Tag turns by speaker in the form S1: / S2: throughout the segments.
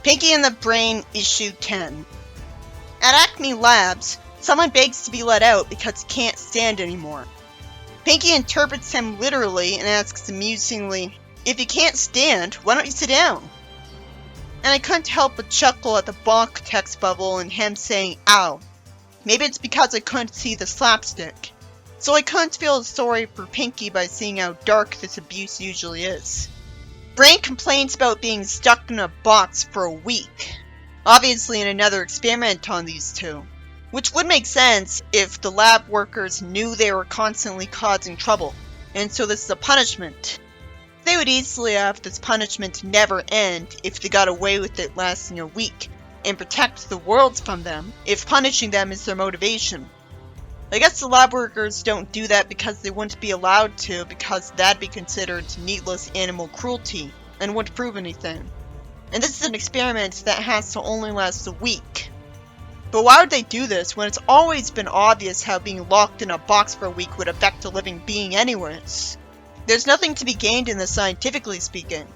S1: Pinky and the Brain, Issue 10. At Acme Labs, someone begs to be let out because he can't stand anymore. Pinky interprets him literally and asks amusingly, "If you can't stand, why don't you sit down?" And I couldn't help but chuckle at the bonk text bubble and him saying, "Ow." Maybe it's because I couldn't see the slapstick. So I couldn't feel sorry for Pinky by seeing how dark this abuse usually is. Brain complains about being stuck in a box for a week. Obviously in another experiment on these two. Which would make sense if the lab workers knew they were constantly causing trouble, and so this is a punishment. They would easily have this punishment never end if they got away with it lasting a week, and protect the world from them if punishing them is their motivation. I guess the lab workers don't do that because they wouldn't be allowed to, because that'd be considered needless animal cruelty, and wouldn't prove anything. And this is an experiment that has to only last a week. But why would they do this when it's always been obvious how being locked in a box for a week would affect a living being anyways? There's nothing to be gained in this scientifically speaking.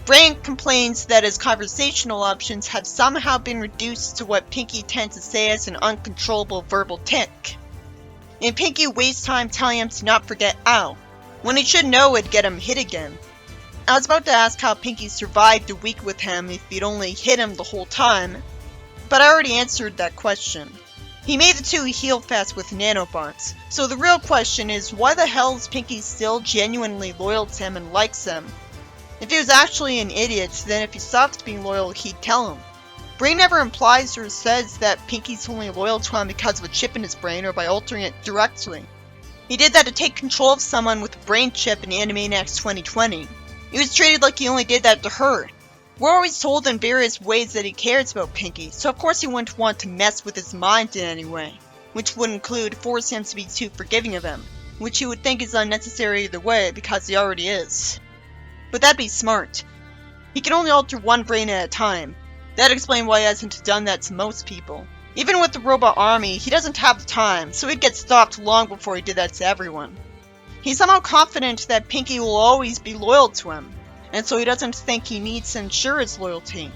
S1: Brain complains that his conversational options have somehow been reduced to what Pinky tends to say as an uncontrollable verbal tic. And Pinky wastes time telling him to not forget ow, when he should know it'd get him hit again. I was about to ask how Pinky survived a week with him if he'd only hit him the whole time, but I already answered that question. He made the two heal fast with nanobots, so the real question is why the hell is Pinky still genuinely loyal to him and likes him? If he was actually an idiot, then if he stopped being loyal, he'd tell him. Brain never implies or says that Pinky's only loyal to him because of a chip in his brain or by altering it directly. He did that to take control of someone with a brain chip in Animaniacs 2020. He was treated like he only did that to her. We're always told in various ways that he cares about Pinky, so of course he wouldn't want to mess with his mind in any way, which would include force him to be too forgiving of him, which he would think is unnecessary either way because he already is. But that'd be smart. He can only alter one brain at a time. That'd explain why he hasn't done that to most people. Even with the robot army, he doesn't have the time, so he'd get stopped long before he did that to everyone. He's somehow confident that Pinky will always be loyal to him, and so he doesn't think he needs to ensure his loyalty.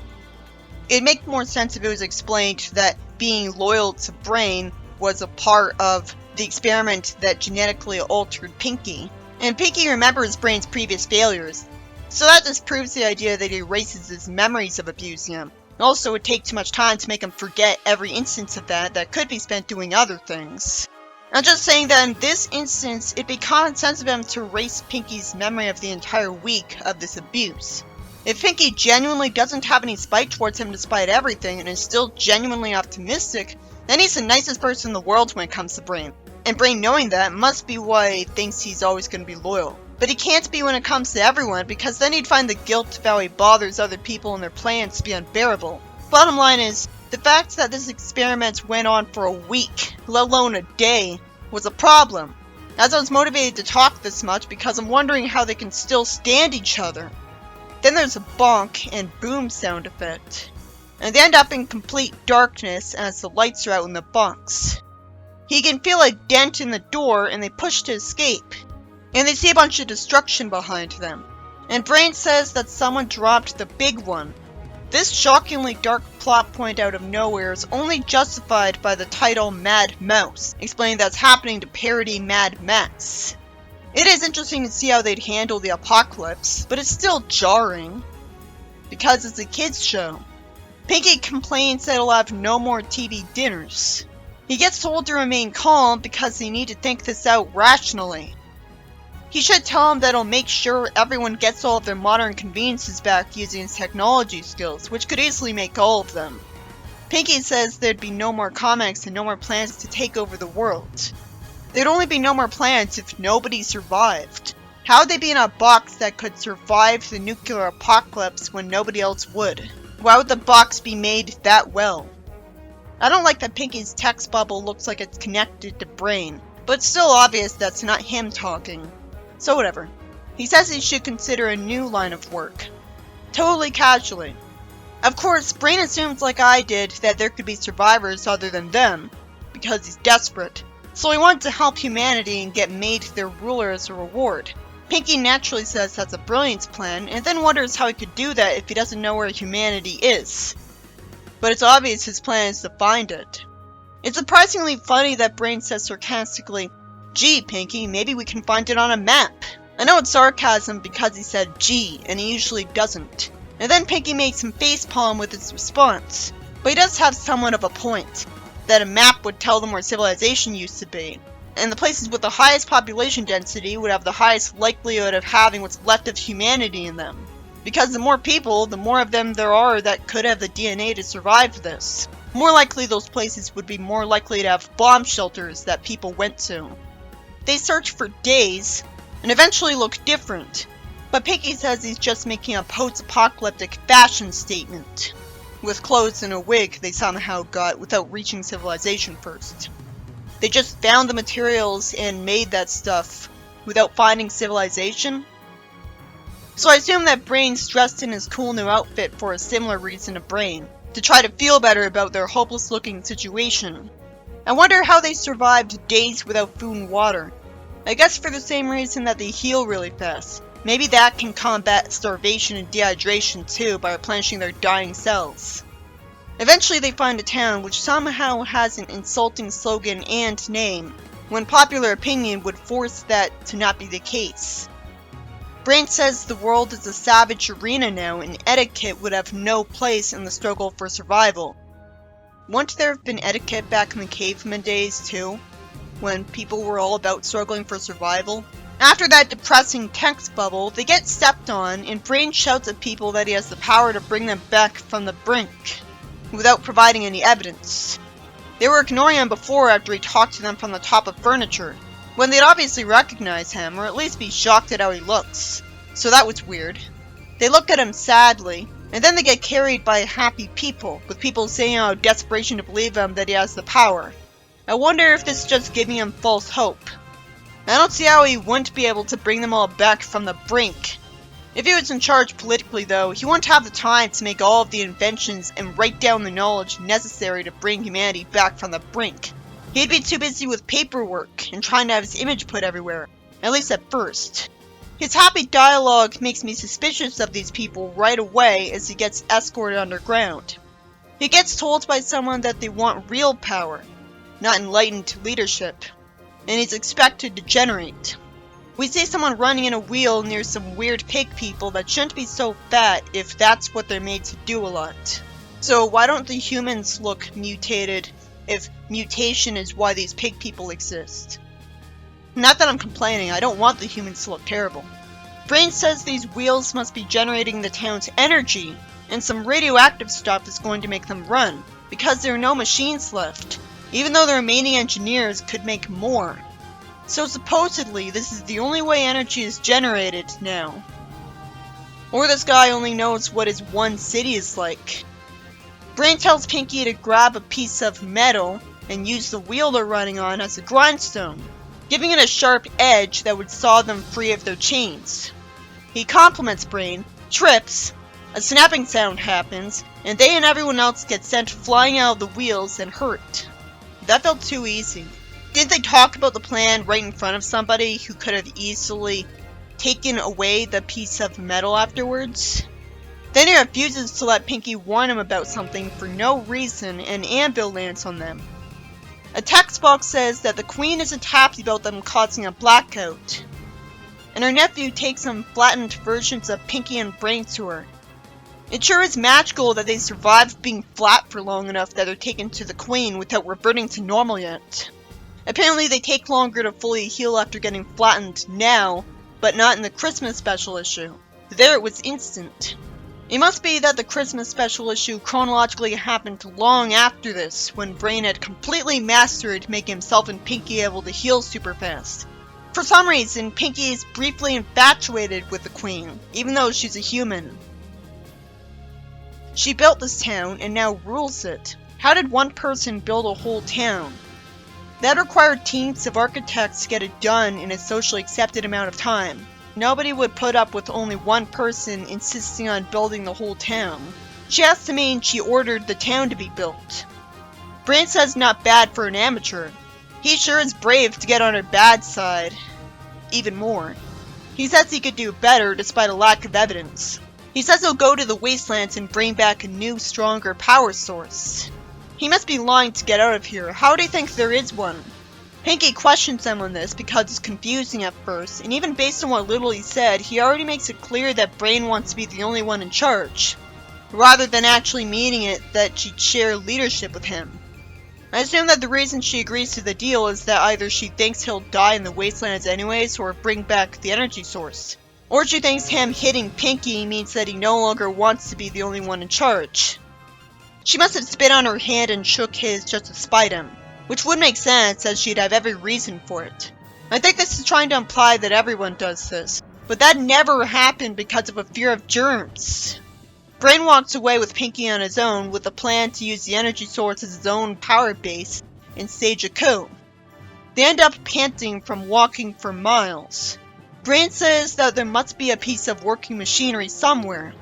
S1: It'd make more sense if it was explained that being loyal to Brain was a part of the experiment that genetically altered Pinky, and Pinky remembers Brain's previous failures. So that just proves the idea that he erases his memories of abusing him. It also would take too much time to make him forget every instance of that could be spent doing other things. I'm just saying that in this instance, it'd be common sense of him to erase Pinky's memory of the entire week of this abuse. If Pinky genuinely doesn't have any spite towards him despite everything and is still genuinely optimistic, then he's the nicest person in the world when it comes to Brain. And Brain knowing that must be why he thinks he's always going to be loyal. But he can't be when it comes to everyone, because then he'd find the guilt of how he bothers other people and their plans to be unbearable. Bottom line is, the fact that this experiment went on for a week, let alone a day, was a problem. As I was motivated to talk this much because I'm wondering how they can still stand each other. Then there's a bonk and boom sound effect. And they end up in complete darkness as the lights are out in the bunks. He can feel a dent in the door and they push to escape. And they see a bunch of destruction behind them. And Brain says that someone dropped the big one. This shockingly dark plot point out of nowhere is only justified by the title Mad Mouse, explaining that's happening to parody Mad Max. It is interesting to see how they'd handle the apocalypse, but it's still jarring, because it's a kids show. Pinky complains that he'll have no more TV dinners. He gets told to remain calm because they need to think this out rationally. He should tell him that he'll make sure everyone gets all of their modern conveniences back using his technology skills, which could easily make all of them. Pinky says there'd be no more comics and no more plans to take over the world. There'd only be no more plans if nobody survived. How would they be in a box that could survive the nuclear apocalypse when nobody else would? Why would the box be made that well? I don't like that Pinky's text bubble looks like it's connected to Brain, but it's still obvious that's not him talking. So whatever. He says he should consider a new line of work. Totally casually. Of course, Brain assumes like I did that there could be survivors other than them, because he's desperate. So he wanted to help humanity and get made their ruler as a reward. Pinky naturally says that's a brilliant plan, and then wonders how he could do that if he doesn't know where humanity is. But it's obvious his plan is to find it. It's surprisingly funny that Brain says sarcastically, "Gee, Pinky, maybe we can find it on a map." I know it's sarcasm because he said gee, and he usually doesn't. And then Pinky makes him facepalm with his response. But he does have somewhat of a point, that a map would tell them where civilization used to be. And the places with the highest population density would have the highest likelihood of having what's left of humanity in them. Because the more people, the more of them there are that could have the DNA to survive this. More likely those places would be more likely to have bomb shelters that people went to. They search for days, and eventually look different. But Pinky says he's just making a post-apocalyptic fashion statement, with clothes and a wig they somehow got without reaching civilization first. They just found the materials and made that stuff without finding civilization? So I assume that Brain's dressed in his cool new outfit for a similar reason to Brain, to try to feel better about their hopeless looking situation. I wonder how they survived days without food and water. I guess for the same reason that they heal really fast. Maybe that can combat starvation and dehydration too by replenishing their dying cells. Eventually they find a town which somehow has an insulting slogan and name, when popular opinion would force that to not be the case. Brain says the world is a savage arena now and etiquette would have no place in the struggle for survival. Wouldn't there have been etiquette back in the caveman days too, when people were all about struggling for survival? After that depressing text bubble, they get stepped on, and Brain shouts at people that he has the power to bring them back from the brink, without providing any evidence. They were ignoring him before after he talked to them from the top of furniture, when they'd obviously recognize him, or at least be shocked at how he looks. So that was weird. They look at him sadly, and then they get carried by happy people, with people saying out of desperation to believe him that he has the power. I wonder if this is just giving him false hope. I don't see how he wouldn't be able to bring them all back from the brink. If he was in charge politically though, he wouldn't have the time to make all of the inventions and write down the knowledge necessary to bring humanity back from the brink. He'd be too busy with paperwork and trying to have his image put everywhere, at least at first. His happy dialogue makes me suspicious of these people right away as he gets escorted underground. He gets told by someone that they want real power, not enlightened leadership, and he's expected to generate. We see someone running in a wheel near some weird pig people that shouldn't be so fat if that's what they're made to do a lot. So why don't the humans look mutated if mutation is why these pig people exist? Not that I'm complaining, I don't want the humans to look terrible. Brain says these wheels must be generating the town's energy, and some radioactive stuff is going to make them run, because there are no machines left, even though the remaining engineers could make more. So supposedly, this is the only way energy is generated now. Or this guy only knows what his one city is like. Brain tells Pinky to grab a piece of metal and use the wheel they're running on as a grindstone, giving it a sharp edge that would saw them free of their chains. He compliments Brain, trips, a snapping sound happens, and they and everyone else get sent flying out of the wheels and hurt. That felt too easy. Did they talk about the plan right in front of somebody who could have easily taken away the piece of metal afterwards? Then he refuses to let Pinky warn him about something for no reason, and Anvil lands on them. A text box says that the Queen isn't happy about them causing a blackout, and her nephew takes some flattened versions of Pinky and Brain to her. It sure is magical that they survived being flat for long enough that they're taken to the Queen without reverting to normal yet. Apparently they take longer to fully heal after getting flattened now, but not in the Christmas special issue. There it was instant. It must be that the Christmas special issue chronologically happened long after this, when Brain had completely mastered making himself and Pinky able to heal super fast. For some reason, Pinky is briefly infatuated with the Queen, even though she's a human. She built this town and now rules it. How did one person build a whole town? That required teams of architects to get it done in a socially accepted amount of time. Nobody would put up with only one person insisting on building the whole town. She has to mean she ordered the town to be built. Brain says not bad for an amateur. He sure is brave to get on her bad side. Even more. He says he could do better despite a lack of evidence. He says he'll go to the wastelands and bring back a new, stronger power source. He must be lying to get out of here. How do you think there is one? Pinky questions him on this because it's confusing at first, and even based on what little he said, he already makes it clear that Brain wants to be the only one in charge, rather than actually meaning it that she'd share leadership with him. I assume that the reason she agrees to the deal is that either she thinks he'll die in the wastelands anyways or bring back the energy source. Or she thinks him hitting Pinky means that he no longer wants to be the only one in charge. She must have spit on her hand and shook his just to spite him, which would make sense as she'd have every reason for it. I think this is trying to imply that everyone does this, but that never happened because of a fear of germs. Brain walks away with Pinky on his own with a plan to use the energy source as his own power base and stage a coup. They end up panting from walking for miles. Brain says that there must be a piece of working machinery somewhere.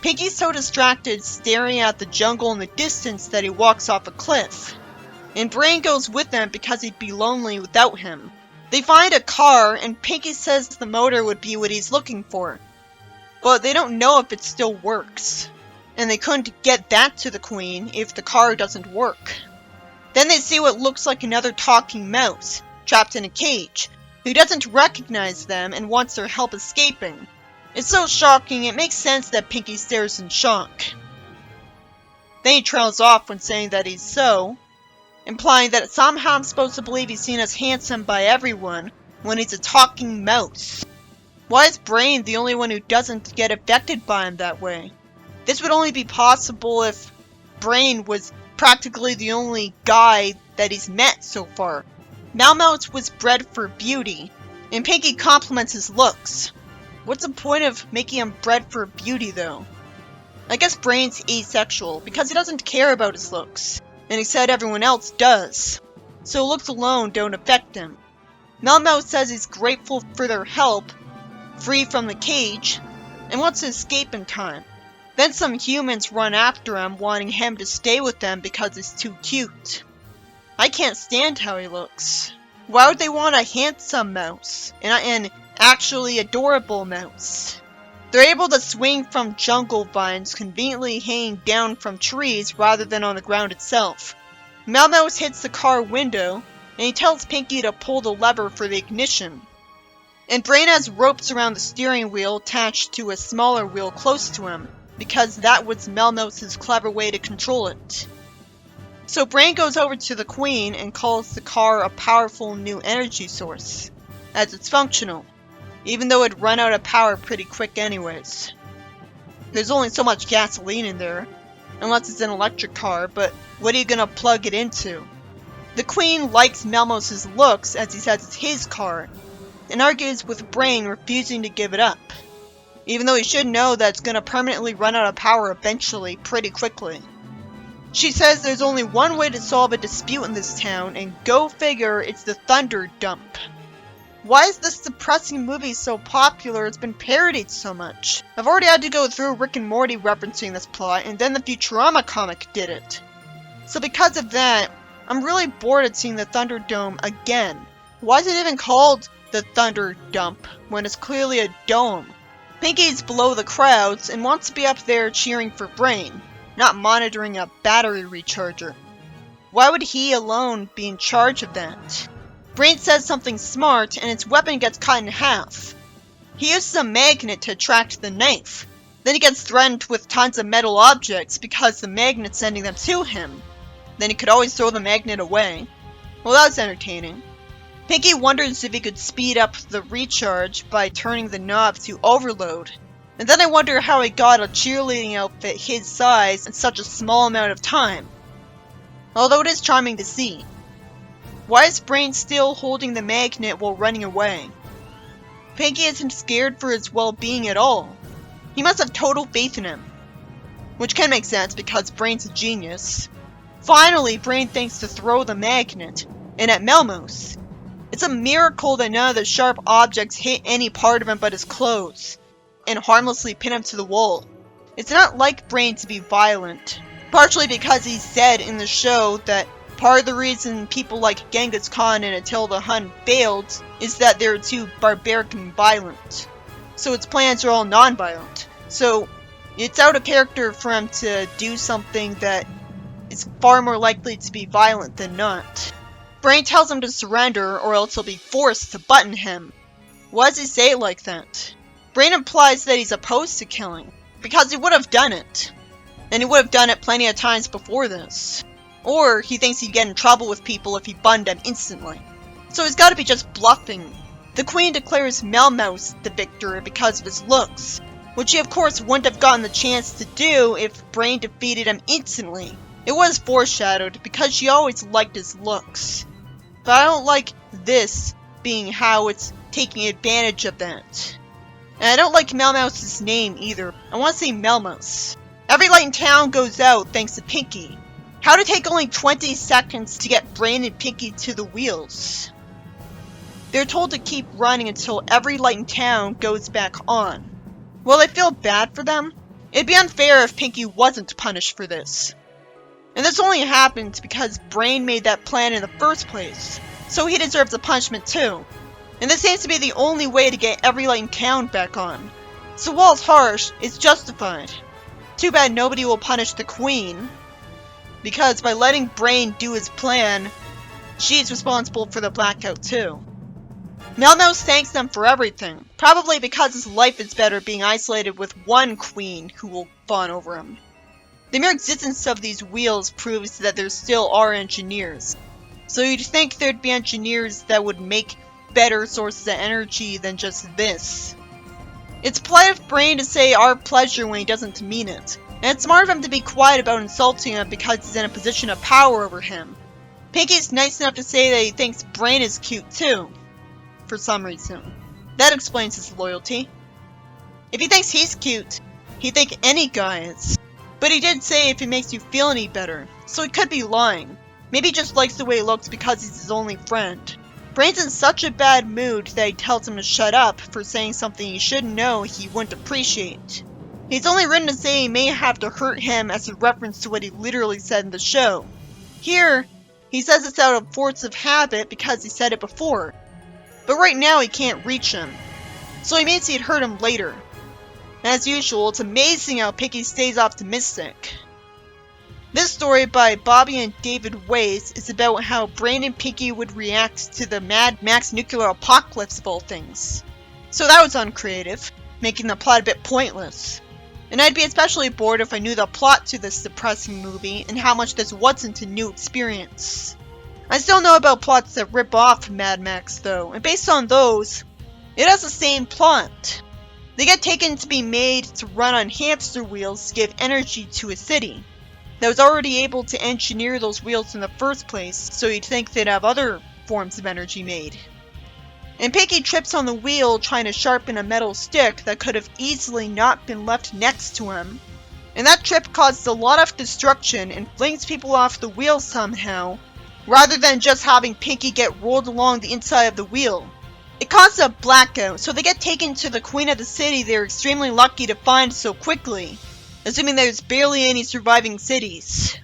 S1: Pinky's so distracted staring at the jungle in the distance that he walks off a cliff. And Brain goes with them because he'd be lonely without him. They find a car and Pinky says the motor would be what he's looking for. But they don't know if it still works. And they couldn't get that to the Queen if the car doesn't work. Then they see what looks like another talking mouse, trapped in a cage, who doesn't recognize them and wants their help escaping. It's so shocking, it makes sense that Pinky stares in shock. Then he trails off when saying that he's so, implying that somehow I'm supposed to believe he's seen as handsome by everyone when he's a talking mouse. Why is Brain the only one who doesn't get affected by him that way? This would only be possible if Brain was practically the only guy that he's met so far. Melmouse was bred for beauty, and Pinky compliments his looks. What's the point of making him bred for beauty though? I guess Brain's asexual because he doesn't care about his looks, and he said everyone else does, so looks alone don't affect him. Melmouse says he's grateful for their help, free from the cage, and wants to escape in time. Then some humans run after him, wanting him to stay with them because he's too cute. I can't stand how he looks. Why would they want a handsome mouse, and an actually adorable mouse? They're able to swing from jungle vines conveniently hanging down from trees rather than on the ground itself. Melmouse hits the car window, and he tells Pinky to pull the lever for the ignition. And Brain has ropes around the steering wheel attached to a smaller wheel close to him, because that was Melmouse's clever way to control it. So Brain goes over to the Queen and calls the car a powerful new energy source, as it's functional, even though it'd run out of power pretty quick anyways. There's only so much gasoline in there, unless it's an electric car, but what are you gonna plug it into? The Queen likes Melmouse's looks as he says it's his car, and argues with Brain refusing to give it up, even though he should know that it's gonna permanently run out of power eventually pretty quickly. She says there's only one way to solve a dispute in this town, and go figure it's the Thunder Dump. Why is this depressing movie so popular? It's been parodied so much. I've already had to go through Rick and Morty referencing this plot, and then the Futurama comic did it. So because of that, I'm really bored at seeing the Thunderdome again. Why is it even called the Thunder Dump when it's clearly a dome? Pinky's below the crowds and wants to be up there cheering for Brain, not monitoring a battery recharger. Why would he alone be in charge of that? Brain says something smart and its weapon gets cut in half. He uses a magnet to attract the knife. Then he gets threatened with tons of metal objects because the magnet's sending them to him. Then he could always throw the magnet away. Well, that was entertaining. Pinky wonders if he could speed up the recharge by turning the knob to overload. And then I wonder how he got a cheerleading outfit his size in such a small amount of time. Although it is charming to see. Why is Brain still holding the magnet while running away? Pinky isn't scared for his well-being at all. He must have total faith in him. Which can make sense because Brain's a genius. Finally, Brain thinks to throw the magnet, and at Melmouse. It's a miracle that none of the sharp objects hit any part of him but his clothes, and harmlessly pin him to the wall. It's not like Brain to be violent, partially because he said in the show that Part of the reason people like Genghis Khan and Attila the Hun failed is that they're too barbaric and violent. So its plans are all non-violent. So it's out of character for him to do something that is far more likely to be violent than not. Brain tells him to surrender or else he'll be forced to button him. Why does he say it like that? Brain implies that he's opposed to killing, because he would have done it. And he would have done it plenty of times before this. Or he thinks he'd get in trouble with people if he buttoned them instantly. So he's gotta be just bluffing. The Queen declares Melmouse the victor because of his looks, which he of course wouldn't have gotten the chance to do if Brain defeated him instantly. It was foreshadowed because she always liked his looks. But I don't like this being how it's taking advantage of that. And I don't like Melmouse's name either. I want to say Melmouse. Every light in town goes out thanks to Pinky. How to take only 20 seconds to get Brain and Pinky to the wheels? They're told to keep running until every light in town goes back on. Will I feel bad for them? It'd be unfair if Pinky wasn't punished for this. And this only happened because Brain made that plan in the first place, so he deserves a punishment too. And this seems to be the only way to get every light in town back on. So while it's harsh, it's justified. Too bad nobody will punish the Queen, because by letting Brain do his plan, she's responsible for the blackout too. Melmouse thanks them for everything, probably because his life is better being isolated with one Queen who will fawn over him. The mere existence of these wheels proves that there still are engineers. So you'd think there'd be engineers that would make better sources of energy than just this. It's polite of Brain to say our pleasure when he doesn't mean it. And it's smart of him to be quiet about insulting him because he's in a position of power over him. Pinky's nice enough to say that he thinks Brain is cute too. For some reason. That explains his loyalty. If he thinks he's cute, he'd think any guy is. But he did say if it makes you feel any better, so he could be lying. Maybe he just likes the way he looks because he's his only friend. Brain's in such a bad mood that he tells him to shut up for saying something he should know he wouldn't appreciate. He's only written to say he may have to hurt him as a reference to what he literally said in the show. Here, he says it's out of force of habit because he said it before. But right now he can't reach him, so he means he'd hurt him later. As usual, it's amazing how Pinky stays optimistic. This story by Bobby and David Weiss is about how Brain and Pinky would react to the Mad Max nuclear apocalypse of all things. So that was uncreative, making the plot a bit pointless. And I'd be especially bored if I knew the plot to this depressing movie and how much this wasn't a new experience. I still know about plots that rip off Mad Max though, and based on those, it has the same plot. They get taken to be made to run on hamster wheels to give energy to a city that was already able to engineer those wheels in the first place, so you'd think they'd have other forms of energy made. And Pinky trips on the wheel trying to sharpen a metal stick that could have easily not been left next to him. And that trip causes a lot of destruction and flings people off the wheel somehow, rather than just having Pinky get rolled along the inside of the wheel. It causes a blackout, so they get taken to the Queen of the City they're extremely lucky to find so quickly, assuming there's barely any surviving cities.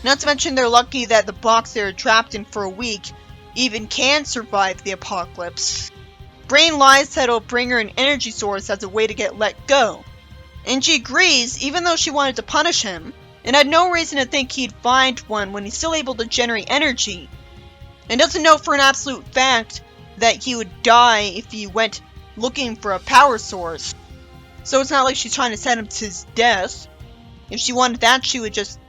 S1: Not to mention they're lucky that the box they're trapped in for a week even can survive the apocalypse. Brain lies that it'll bring her an energy source as a way to get let go. And she agrees, even though she wanted to punish him, and had no reason to think he'd find one when he's still able to generate energy, and doesn't know for an absolute fact that he would die if he went looking for a power source. So it's not like she's trying to send him to his death. If she wanted that, she would just...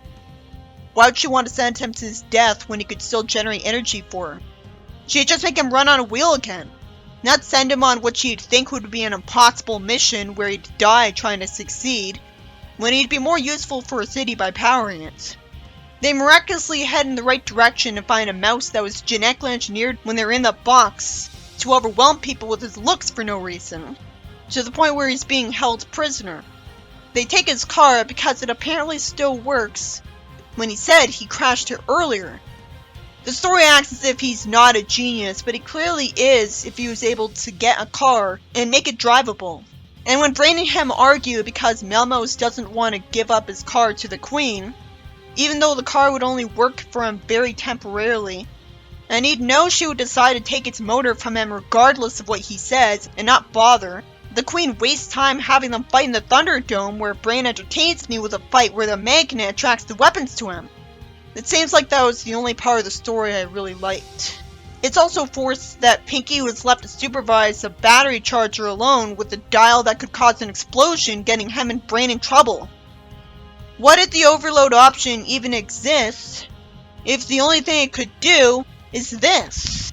S1: Why would she want to send him to his death when he could still generate energy for her? She'd just make him run on a wheel again. Not send him on what she'd think would be an impossible mission where he'd die trying to succeed, when he'd be more useful for a city by powering it. They miraculously head in the right direction and find a mouse that was genetically engineered when they're in the box to overwhelm people with his looks for no reason, to the point where he's being held prisoner. They take his car because it apparently still works, when he said he crashed it earlier. The story acts as if he's not a genius, but he clearly is if he was able to get a car and make it drivable. And when Brain and him argue because Melmouse doesn't want to give up his car to the Queen, even though the car would only work for him very temporarily. And he'd know she would decide to take its motor from him regardless of what he says, and not bother. The Queen wastes time having them fight in the Thunderdome, where Brain entertains me with a fight where the magnet attracts the weapons to him. It seems like that was the only part of the story I really liked. It's also forced that Pinky was left to supervise the battery charger alone with a dial that could cause an explosion, getting him and Brain in trouble. What if the overload option even exists if the only thing it could do is this?